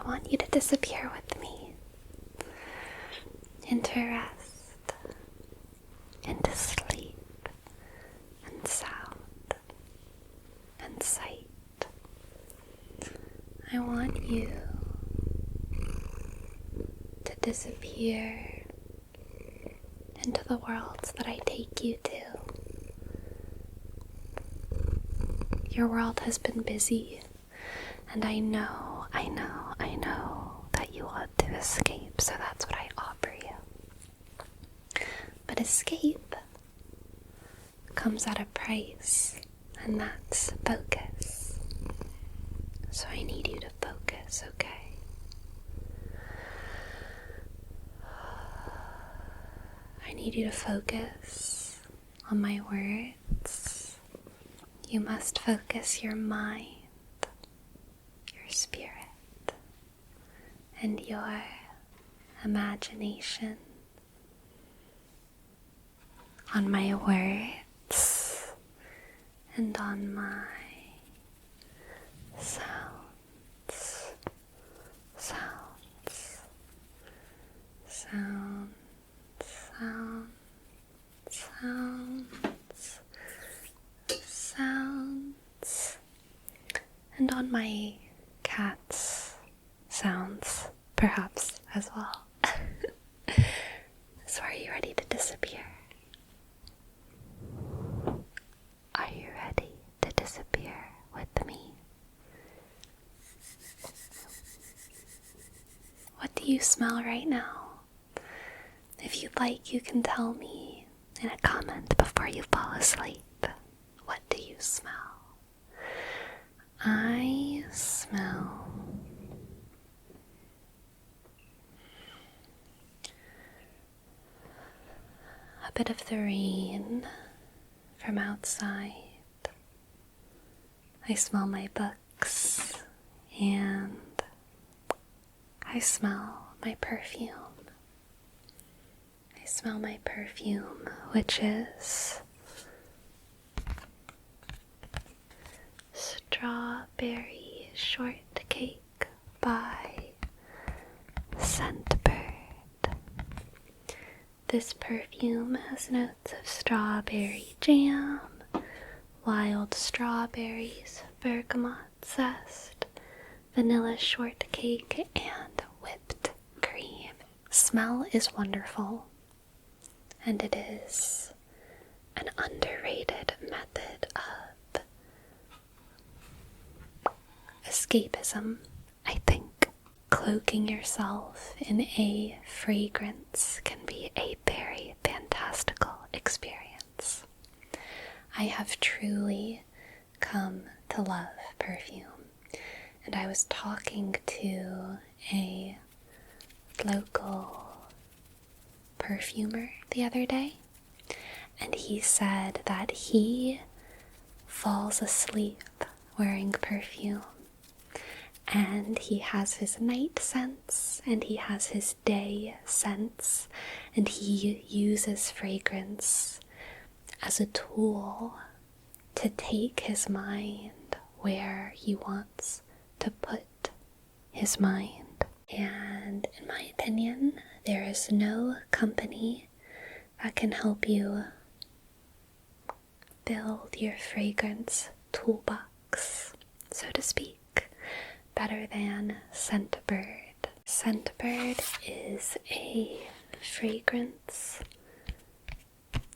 want you to disappear with me into rest, into sleep, and sound, and sight. I want you to disappear into the worlds that I take you to. Your world has been busy, and I know that you want to escape, so that's what I offer you. But escape comes at a price, and that's focus. So I need you to focus, okay? I need you to focus on my words. You must focus your mind, your spirit, and your imagination on my words and on my sounds, sounds, sounds, sounds, sounds, sounds, and on my cat's sounds, perhaps, as well. So are you ready to disappear? Are you ready to disappear with me? What do you smell right now? If you'd like, you can tell me in a comment before you fall asleep. What do you smell? I smell a bit of the rain from outside. I smell my books, and I smell my perfume. I smell my perfume, which is Strawberry Shortcake by Scentbird. This perfume has notes of strawberry jam, wild strawberries, bergamot zest, vanilla shortcake, and whipped cream. Smell is wonderful, and it is an underrated method of escapism, I think. Cloaking yourself in a fragrance can be a very fantastical experience. I have truly come to love perfume, and I was talking to a local perfumer the other day, and he said that he falls asleep wearing perfume. And he has his night scents, and he has his day scents, and he uses fragrance as a tool to take his mind where he wants to put his mind. And in my opinion, there is no company that can help you build your fragrance toolbox, so to speak, better than Scentbird. Scentbird is a fragrance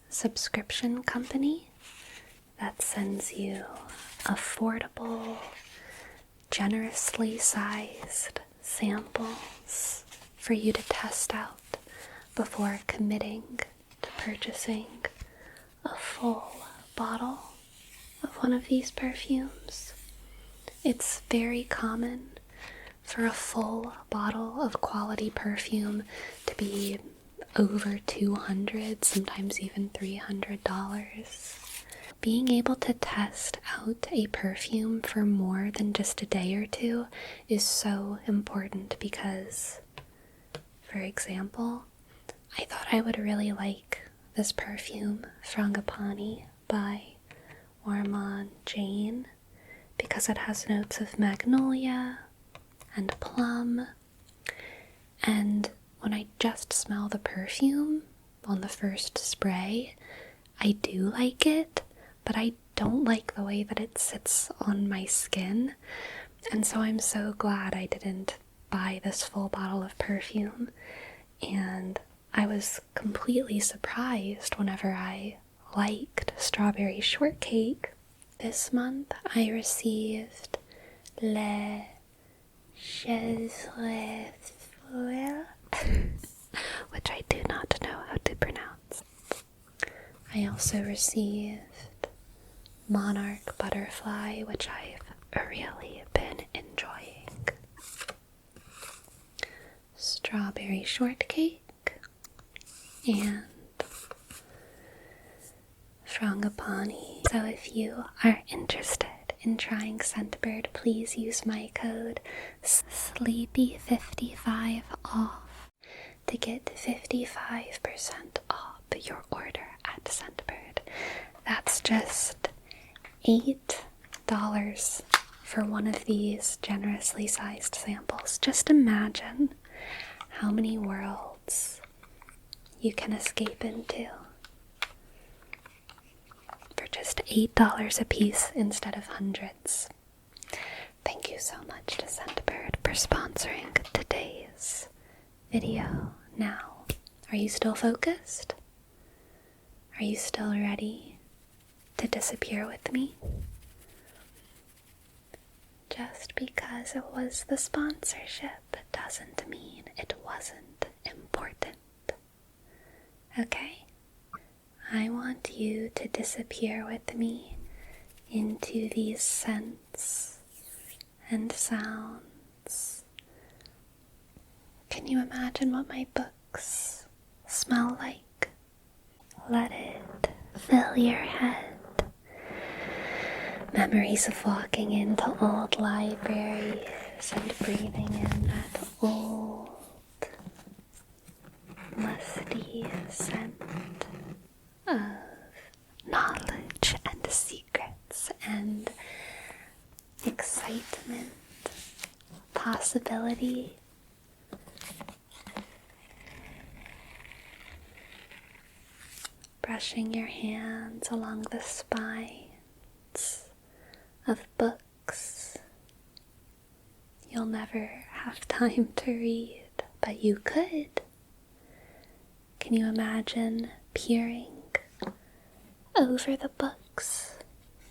subscription company that sends you affordable, generously sized samples for you to test out before committing to purchasing a full bottle of one of these perfumes. It's very common for a full bottle of quality perfume to be over $200, sometimes even $300. Being able to test out a perfume for more than just a day or two is so important because, for example, I thought I would really like this perfume, Frangipani by Ormond Jane, because it has notes of magnolia and plum. And when I just smell the perfume on the first spray, I do like it, but I don't like the way that it sits on my skin. And so I'm so glad I didn't buy this full bottle of perfume. And I was completely surprised whenever I liked strawberry shortcake. This month I received Le Chesre which I do not know how to pronounce. I also received Monarch Butterfly, which I've really been enjoying. Strawberry shortcake and frangipani. So if you are interested in trying Scentbird, please use my code SLEEPY55 off to get 55% off your order at Scentbird. That's just $8 for one of these generously sized samples. Just imagine how many worlds you can escape into for just $8 a piece instead of hundreds. Thank you so much to Scentbird for sponsoring today's video. Now, are you still focused? Are you still ready to disappear with me? Just because it was the sponsorship doesn't mean it wasn't important. Okay? I want you to disappear with me into these scents and sounds. Can you imagine what my books smell like? Let it fill your head. Memories of walking into old libraries and breathing in that old, musty scent of knowledge and secrets and excitement, possibility. Brushing your hands along the spines of books you'll never have time to read, but you could. Can you imagine peering over the books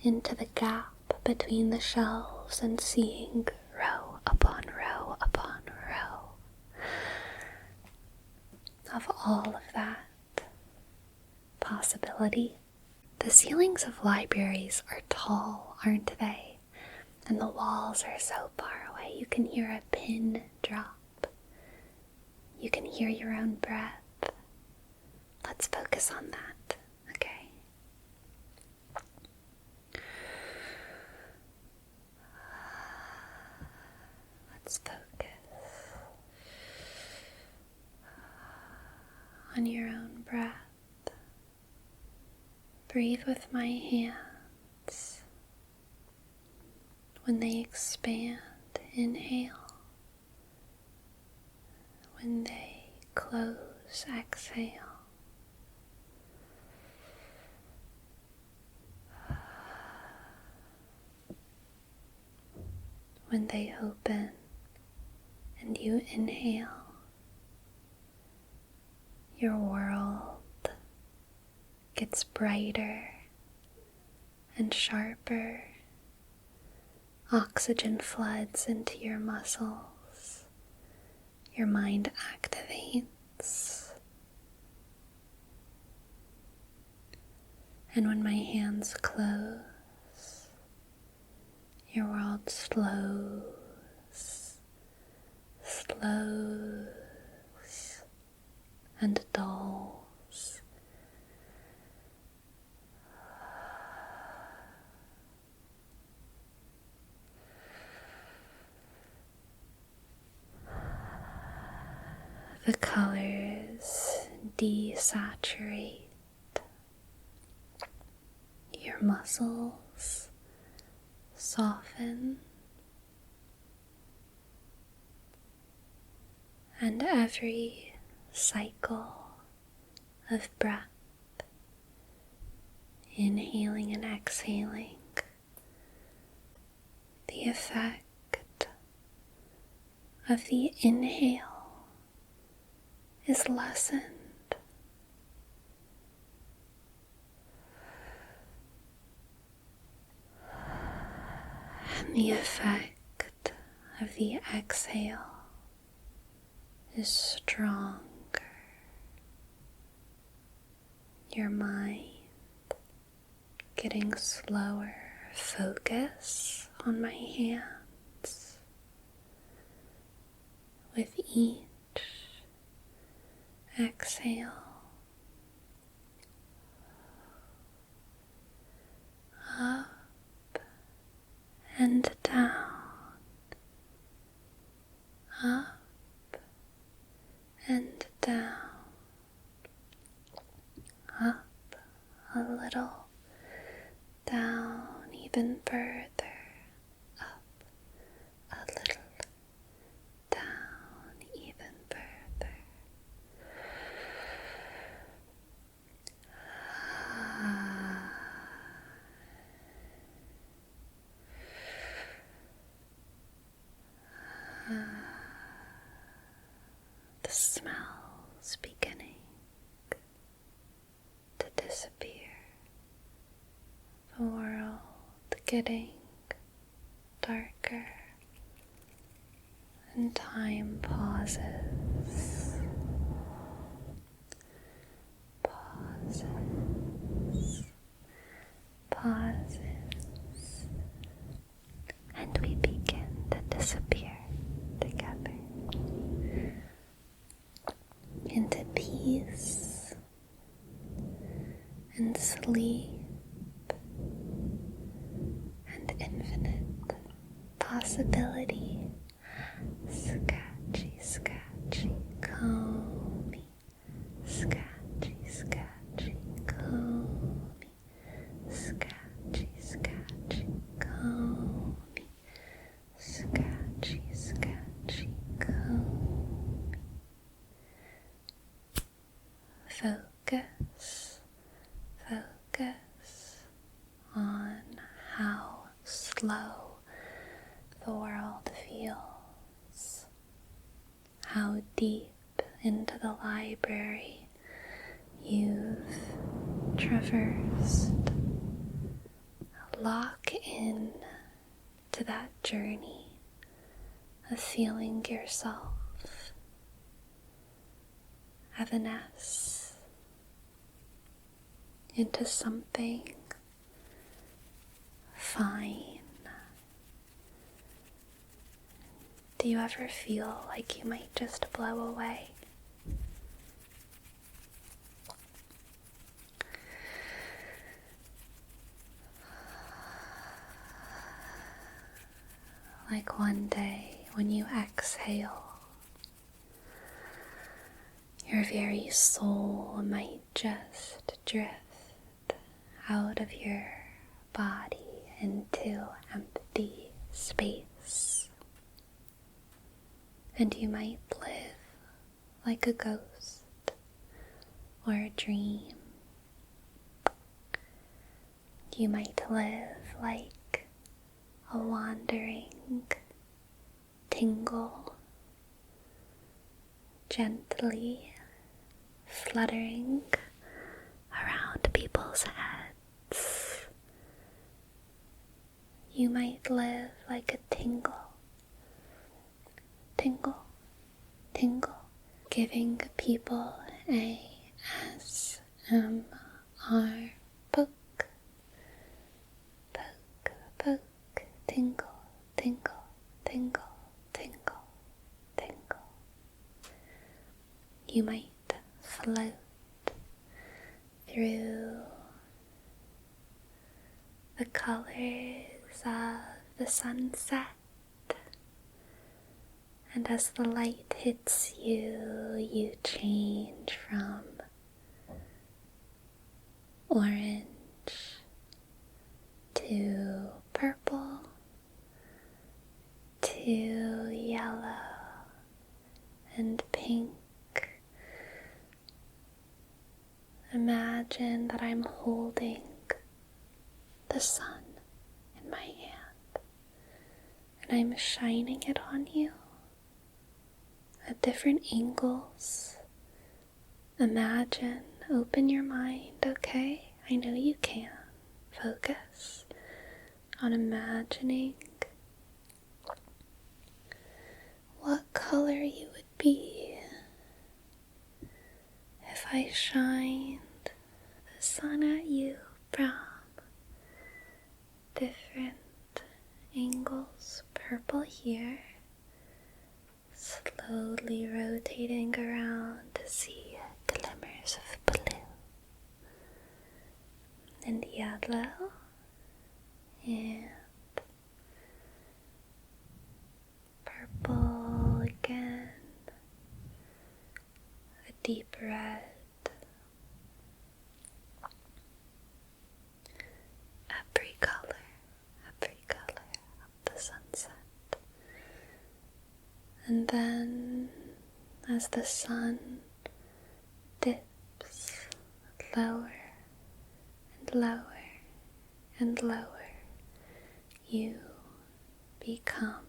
into the gap between the shelves and seeing row upon row upon row of all of that possibility? The ceilings of libraries are tall, aren't they? And the walls are so far away you can hear a pin drop. You can hear your own breath. Let's focus on that, okay? Let's focus on your own breath. Breathe with my hands. When they expand, inhale. When they close, exhale. When they open and you inhale, your world gets brighter and sharper. Oxygen floods into your muscles. Your mind activates. And when my hands close, your world slows and dulls. The colors desaturate. Your muscles soften. And every cycle of breath, inhaling and exhaling, the effect of the inhale is lessened. And the effect of the exhale is stronger. Your mind getting slower. Focus on my hands. With each exhale, up and down, up and down, up a little, down even further, up a little, down even further. The smells beginning to disappear. The world getting darker, and time pauses. Pauses, and we begin to disappear together into peace and sleep and infinite possibility. Scratchy, scratchy, comb me. Scratchy, scratchy, comb me. Scratchy, scratchy, comb me. Scratchy, scratchy, comb me. Focus on how slow the world feels, how deep into the library you've traversed. Lock in to that journey of feeling yourself evanesce into something fine. Do you ever feel like you might just blow away? Like one day when you exhale, your very soul might just drift out of your body into empty space. And you might live like a ghost or a dream. You might live like a wandering tingle, gently fluttering around people's heads. You might live like a tingle, giving people a ASMR poke, tingle, tingle, tingle, tingle, tingle. You might float through the colors of the sunset, and as the light hits you, you change from orange to purple to yellow and pink the sun in my hand, and I'm shining it on you at different angles. Imagine, open your mind, okay? I know you can. Focus on imagining what color you would be if I shined the sun at you from different angles. Purple here, slowly rotating around to see glimmers of blue and yellow and purple again, a deep red, every color of the sunset. And then as the sun dips lower and lower and lower, you become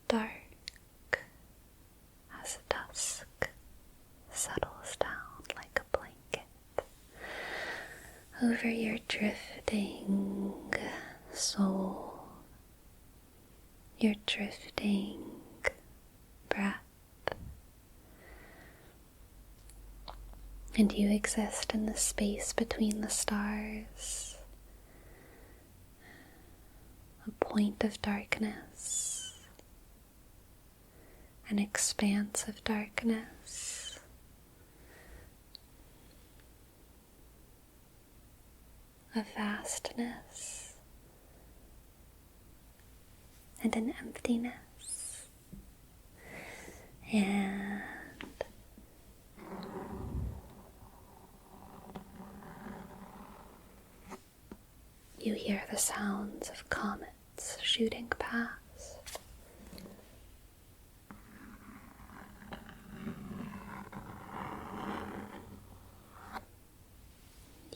dark as dusk settles down like a blanket over your drifting soul, your drifting breath, and you exist in the space between the stars, a point of darkness, an expanse of darkness, a vastness, and an emptiness. And you hear the sounds of comets shooting past.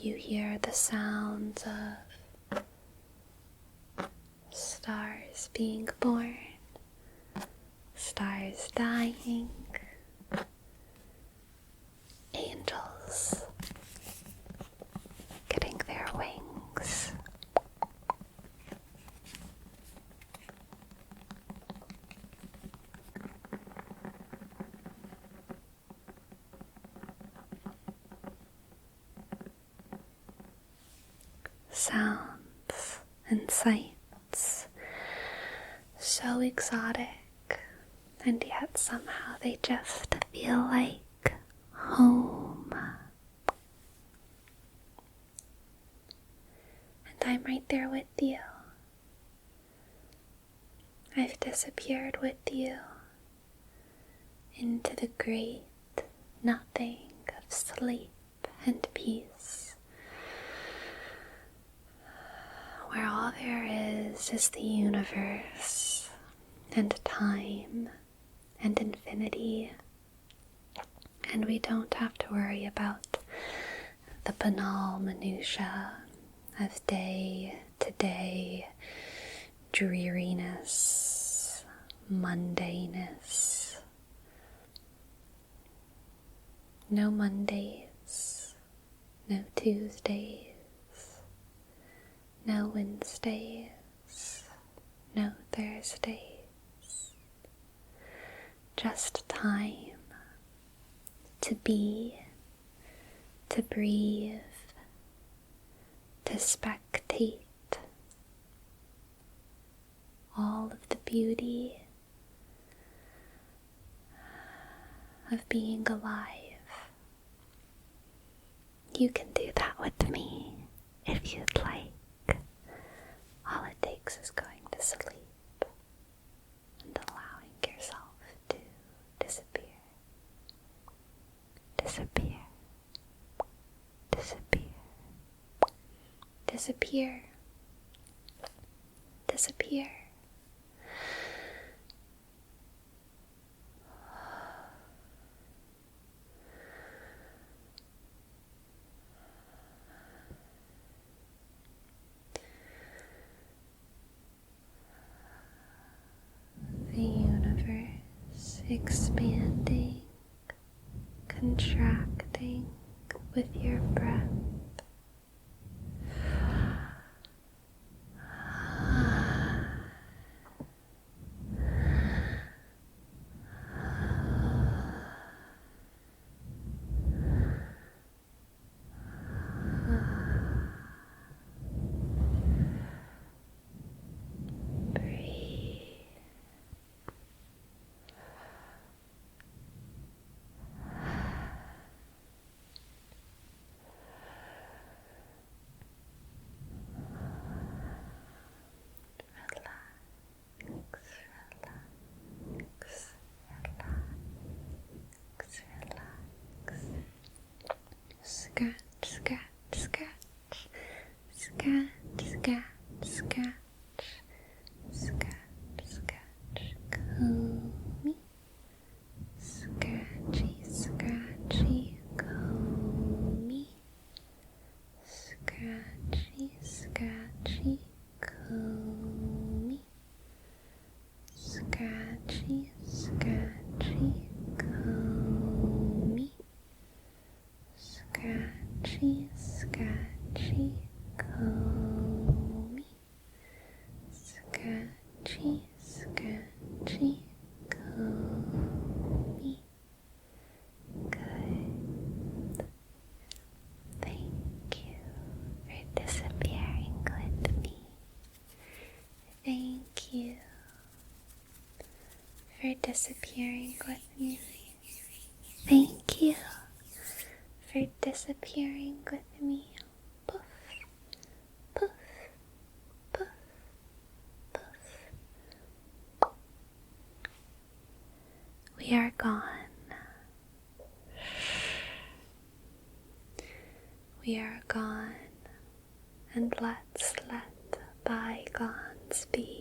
You hear the sounds of stars being born, stars dying, angels getting their wings. Sounds and sights so exotic, and yet somehow they just feel like home. And I'm right there with you. I've disappeared with you into the great nothing of sleep and peace, where all there is the universe and time and infinity, and we don't have to worry about the banal minutiae of day-to-day dreariness, mundaneness. No Mondays, no Tuesdays, no Wednesdays, no Thursdays. Just time to be, to breathe, to spectate all of the beauty of being alive. You can do that with me if you'd like. All it takes is going to sleep and allowing yourself to disappear. Disappear. Disappear. Disappear. Disappear. expanding, contracting with your breath. Scratch, scratch, scratch, scratch, scratch, scratch, scratch, scratch, comb me, scratchy, scratchy, comb me, scratchy, scratchy, comb me, scratchy, scratchy, comb me. Scratchy, scratchy, comb me. Scratchy, scratchy, comb me. Good. Thank you for disappearing with me. Thank you for disappearing with me. Thank you for disappearing with me. Poof, poof, poof, poof. We are gone. We are gone, and let's let bygones be.